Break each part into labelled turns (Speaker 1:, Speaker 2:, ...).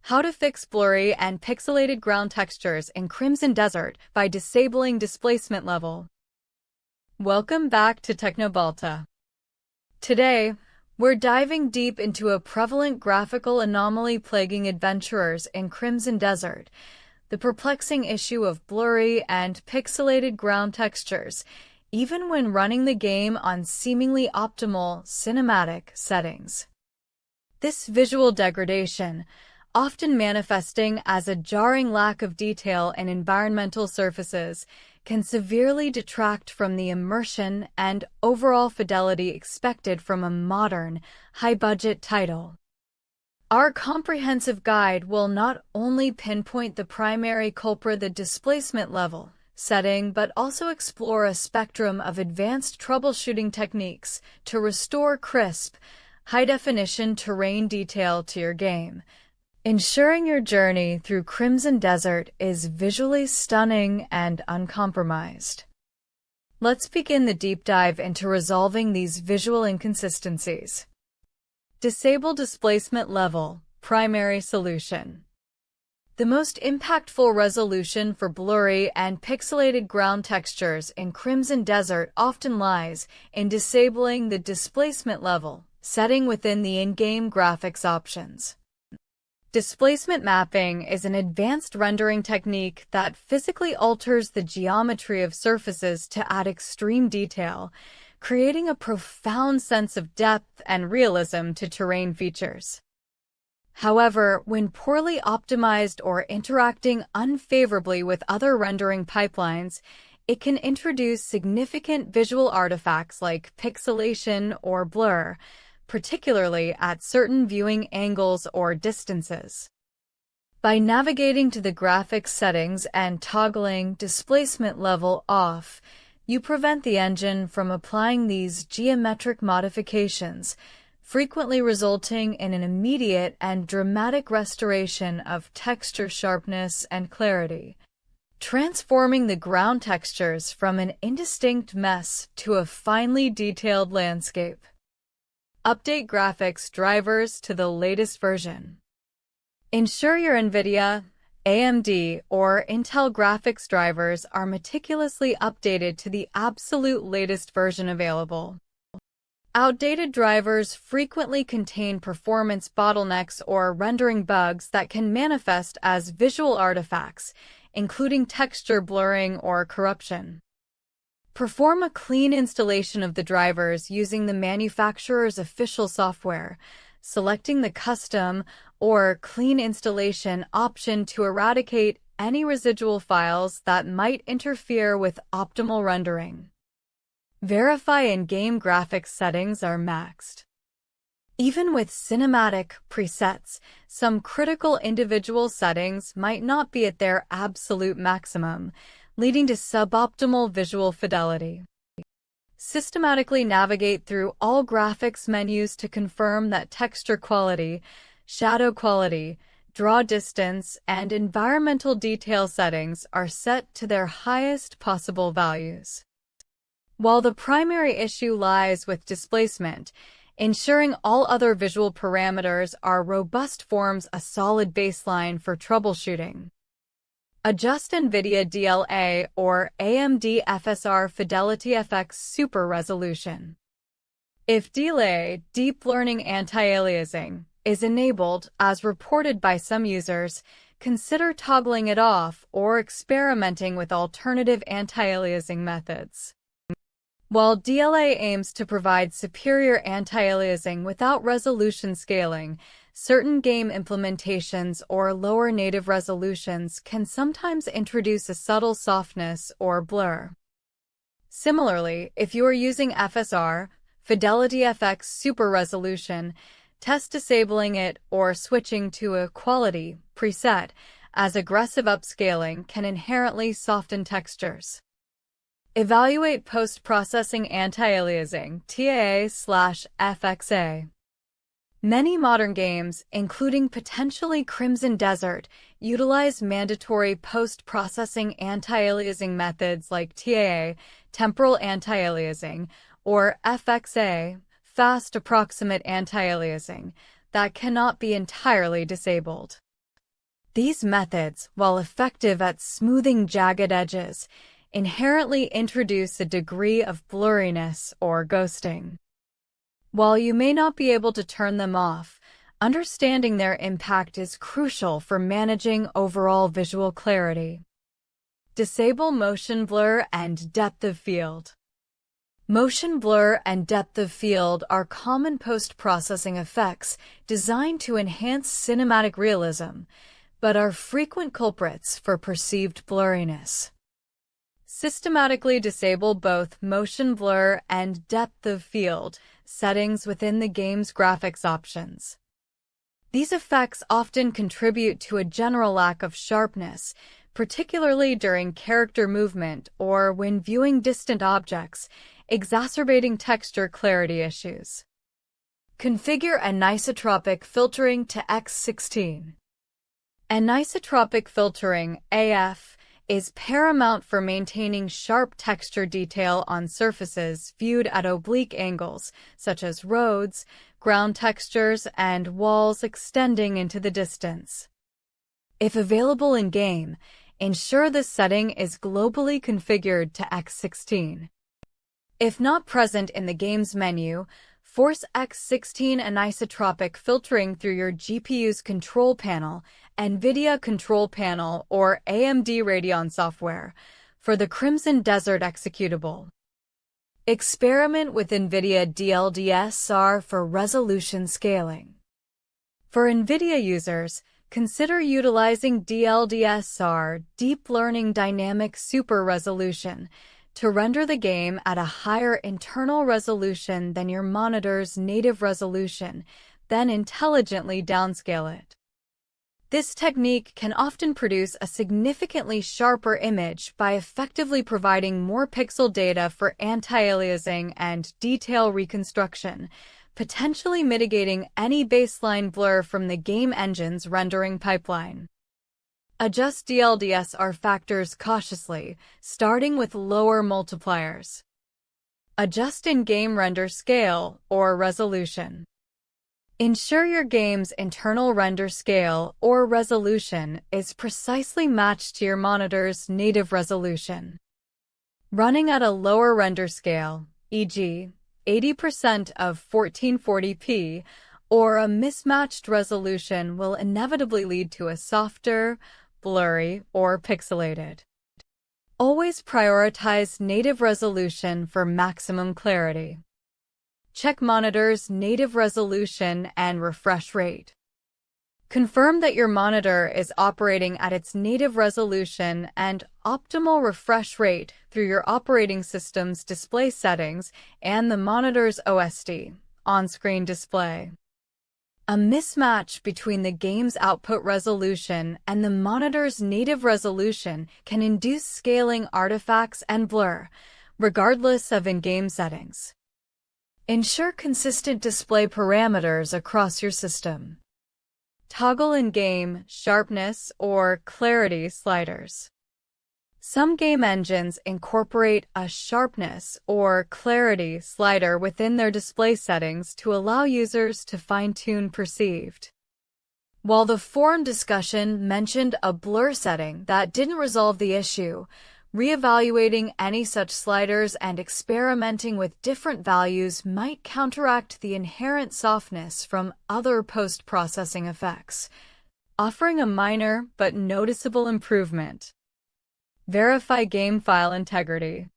Speaker 1: How to fix blurry and pixelated ground textures in Crimson Desert by disabling displacement level. Welcome back to Teknobalta. Today, we're diving deep into a prevalent graphical anomaly plaguing adventurers in Crimson Desert, the perplexing issue of blurry and pixelated ground textures, even when running the game on seemingly optimal cinematic settings. This visual degradation, often manifesting as a jarring lack of detail in environmental surfaces, can severely detract from the immersion and overall fidelity expected from a modern, high-budget title. Our comprehensive guide will not only pinpoint the primary culprit, the displacement level setting, but also explore a spectrum of advanced troubleshooting techniques to restore crisp, high-definition terrain detail to your game, ensuring your journey through Crimson Desert is visually stunning and uncompromised. Let's begin the deep dive into resolving these visual inconsistencies. Disable displacement level, primary solution. The most impactful resolution for blurry and pixelated ground textures in Crimson Desert often lies in disabling the displacement level setting within the in-game graphics options. Displacement mapping is an advanced rendering technique that physically alters the geometry of surfaces to add extreme detail, creating a profound sense of depth and realism to terrain features. However, when poorly optimized or interacting unfavorably with other rendering pipelines, it can introduce significant visual artifacts like pixelation or blur, particularly at certain viewing angles or distances. By navigating to the graphics settings and toggling displacement level off, you prevent the engine from applying these geometric modifications, frequently resulting in an immediate and dramatic restoration of texture sharpness and clarity, transforming the ground textures from an indistinct mess to a finely detailed landscape. Update graphics drivers to the latest version. Ensure your NVIDIA, AMD, or Intel graphics drivers are meticulously updated to the absolute latest version available. Outdated drivers frequently contain performance bottlenecks or rendering bugs that can manifest as visual artifacts, including texture blurring or corruption. Perform a clean installation of the drivers using the manufacturer's official software, selecting the Custom or Clean Installation option to eradicate any residual files that might interfere with optimal rendering. Verify in-game graphics settings are maxed. Even with cinematic presets, some critical individual settings might not be at their absolute maximum, leading to suboptimal visual fidelity. Systematically navigate through all graphics menus to confirm that texture quality, shadow quality, draw distance, and environmental detail settings are set to their highest possible values. While the primary issue lies with displacement, ensuring all other visual parameters are robust forms a solid baseline for troubleshooting. Adjust NVIDIA DLAA or AMD FSR FidelityFX Super Resolution. If DLAA, Deep Learning Anti-Aliasing, is enabled, as reported by some users, consider toggling it off or experimenting with alternative anti-aliasing methods. While DLAA aims to provide superior anti-aliasing without resolution scaling, certain game implementations or lower native resolutions can sometimes introduce a subtle softness or blur. Similarly, if you are using FSR, FidelityFX Super Resolution, test disabling it or switching to a quality preset, as aggressive upscaling can inherently soften textures. Evaluate post-processing anti-aliasing (TAA/FXAA). Many modern games, including potentially Crimson Desert, utilize mandatory post-processing anti-aliasing methods like TAA, temporal anti-aliasing, or FXAA, fast approximate anti-aliasing, that cannot be entirely disabled. These methods, while effective at smoothing jagged edges, inherently introduce a degree of blurriness or ghosting. While you may not be able to turn them off, understanding their impact is crucial for managing overall visual clarity. Disable motion blur and depth of field. Motion blur and depth of field are common post-processing effects designed to enhance cinematic realism, but are frequent culprits for perceived blurriness. Systematically disable both motion blur and depth of field settings within the game's graphics options. These effects often contribute to a general lack of sharpness, particularly during character movement or when viewing distant objects, exacerbating texture clarity issues. Configure anisotropic filtering to X16. Anisotropic filtering, AF, is paramount for maintaining sharp texture detail on surfaces viewed at oblique angles, such as roads, ground textures, and walls extending into the distance. If available in-game, ensure this setting is globally configured to X16. If not present in the game's menu, force X16 anisotropic filtering through your GPU's control panel, NVIDIA control panel, or AMD Radeon software for the Crimson Desert executable. Experiment with NVIDIA DLDSR for resolution scaling. For NVIDIA users, consider utilizing DLDSR, Deep Learning Dynamic Super Resolution, to render the game at a higher internal resolution than your monitor's native resolution, then intelligently downscale it. This technique can often produce a significantly sharper image by effectively providing more pixel data for anti-aliasing and detail reconstruction, potentially mitigating any baseline blur from the game engine's rendering pipeline. Adjust DLDSR factors cautiously, starting with lower multipliers. Adjust in-game render scale or resolution. Ensure your game's internal render scale or resolution is precisely matched to your monitor's native resolution. Running at a lower render scale, e.g., 80% of 1440p, or a mismatched resolution will inevitably lead to a softer, blurry, or pixelated. Always prioritize native resolution for maximum clarity. Check monitor's native resolution and refresh rate. Confirm that your monitor is operating at its native resolution and optimal refresh rate through your operating system's display settings and the monitor's OSD, on-screen display. A mismatch between the game's output resolution and the monitor's native resolution can induce scaling artifacts and blur, regardless of in-game settings. Ensure consistent display parameters across your system. Toggle in-game sharpness or clarity sliders. Some game engines incorporate a sharpness or clarity slider within their display settings to allow users to fine-tune perceived. While the forum discussion mentioned a blur setting that didn't resolve the issue, reevaluating any such sliders and experimenting with different values might counteract the inherent softness from other post-processing effects, offering a minor but noticeable improvement. Verify game file integrity.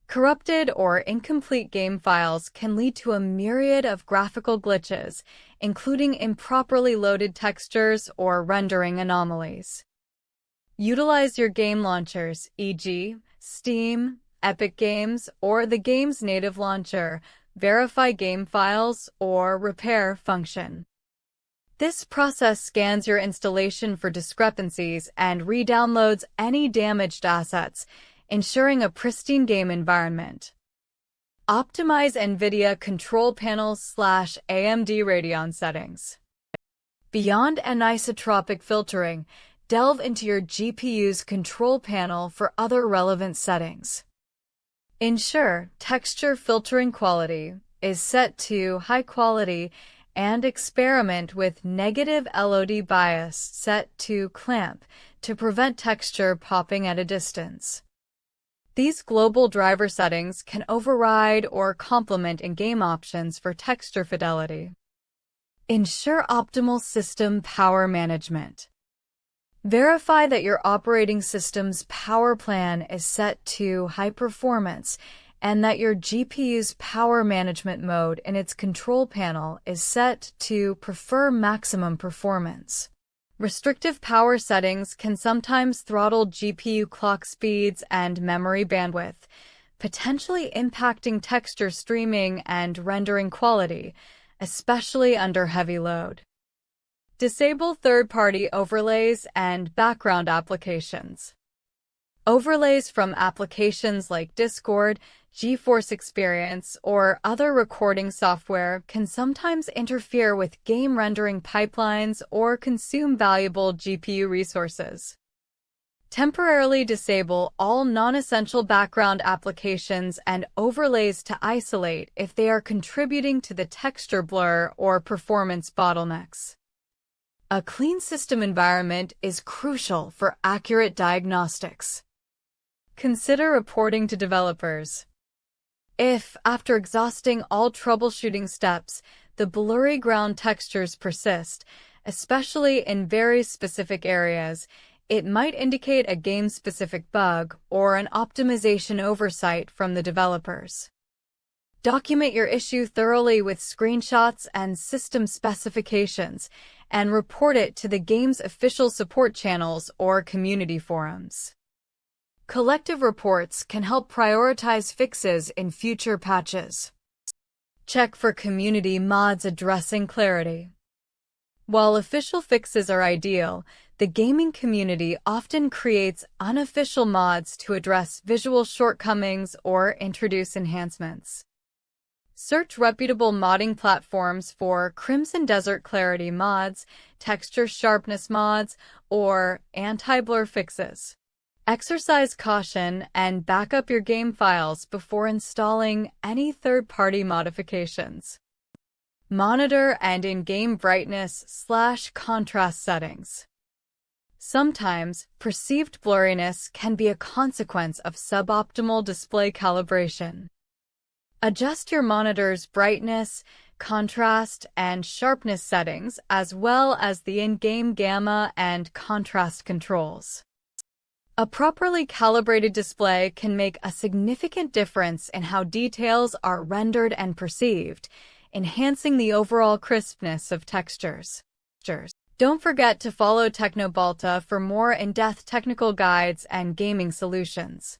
Speaker 1: Corrupted or incomplete game files can lead to a myriad of graphical glitches, including improperly loaded textures or rendering anomalies. Utilize your game launchers, e.g., Steam, Epic Games, or the game's native launcher, verify game files, or repair function. This process scans your installation for discrepancies and re-downloads any damaged assets, ensuring a pristine game environment. Optimize NVIDIA control panels/AMD Radeon settings. Beyond anisotropic filtering, delve into your GPU's control panel for other relevant settings. Ensure texture filtering quality is set to high quality and experiment with negative LOD bias set to clamp to prevent texture popping at a distance. These global driver settings can override or complement in-game options for texture fidelity. Ensure optimal system power management. Verify that your operating system's power plan is set to high performance and that your GPU's power management mode in its control panel is set to prefer maximum performance. Restrictive power settings can sometimes throttle GPU clock speeds and memory bandwidth, potentially impacting texture streaming and rendering quality, especially under heavy load. Disable third-party overlays and background applications. Overlays from applications like Discord, GeForce Experience, or other recording software can sometimes interfere with game rendering pipelines or consume valuable GPU resources. Temporarily disable all non-essential background applications and overlays to isolate if they are contributing to the texture blur or performance bottlenecks. A clean system environment is crucial for accurate diagnostics. Consider reporting to developers. If, after exhausting all troubleshooting steps, the blurry ground textures persist, especially in very specific areas, it might indicate a game-specific bug or an optimization oversight from the developers. Document your issue thoroughly with screenshots and system specifications, and report it to the game's official support channels or community forums. Collective reports can help prioritize fixes in future patches. Check for community mods addressing clarity. While official fixes are ideal, the gaming community often creates unofficial mods to address visual shortcomings or introduce enhancements. Search reputable modding platforms for Crimson Desert Clarity mods, texture sharpness mods, or anti-blur fixes. Exercise caution and back up your game files before installing any third-party modifications. Monitor and in-game brightness/contrast settings. Sometimes, perceived blurriness can be a consequence of suboptimal display calibration. Adjust your monitor's brightness, contrast, and sharpness settings as well as the in-game gamma and contrast controls. A properly calibrated display can make a significant difference in how details are rendered and perceived, enhancing the overall crispness of textures. Don't forget to follow Teknobalta for more in-depth technical guides and gaming solutions.